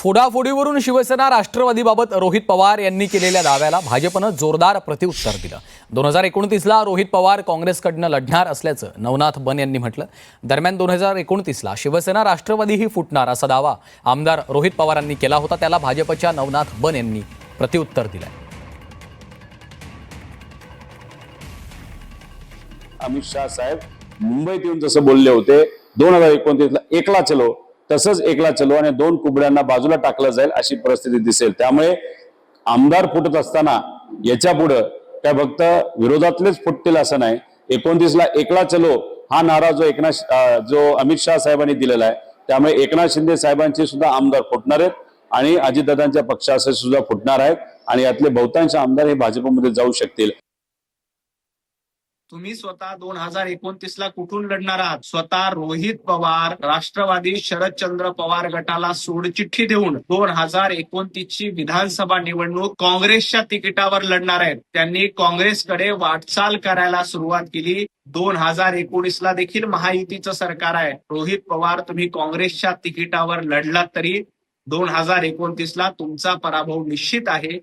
फोडाफोडीवरून शिवसेना राष्ट्रवादीबाबत रोहित पवार यांनी केलेल्या दाव्याला भाजपनं जोरदार प्रतिउत्तर दिलं। 2029ला रोहित पवार काँग्रेसकडनं लढणार असल्याचं नवनाथ बन यांनी म्हटलं। दरम्यान 2029ला शिवसेना राष्ट्रवादीही फुटणार असा दावा आमदार रोहित पवारांनी केला होता, त्याला भाजपच्या नवनाथ बन यांनी प्रतिउत्तर दिलंय। अमित शाह साहेब मुंबईत येऊन जसं बोलले होते 2029ला एकला चलो, तसंच एकला चलो आणि दोन कुबड्यांना बाजूला टाकलं जाईल अशी परिस्थिती दिसेल। त्यामुळे आमदार फुटत असताना याच्या पुढे काय फक्त विरोधातलेच फुटतील असं नाही। 29ला एकला चलो हा नारा जो अमित शाह साहेबांनी दिलेला आहे, त्यामुळे एकनाथ शिंदे साहेबांचे सुद्धा आमदार फुटणार आहेत आणि अजितदादांच्या पक्षाचे सुद्धा फुटणार आहेत आणि यातले बहुतांश आमदार हे भाजपमध्ये जाऊ शकतील। तुम्ही स्वतः 2029ला कुठून लढणार आहात? स्वतः रोहित पवार राष्ट्रवादी शरदचंद्र पवार गटाला सोडचिठ्ठी देऊन 2029ची विधानसभा निवडणूक काँग्रेसच्या तिकिटावर लढणार आहेत। त्यांनी काँग्रेसकडे वाटचाल करायला सुरुवात केली। 2019ला देखील महायुतीचं सरकार आहे। रोहित पवार तुम्ही काँग्रेसच्या तिकिटावर लढलात तरी 2029ला तुमचा पराभव निश्चित आहे।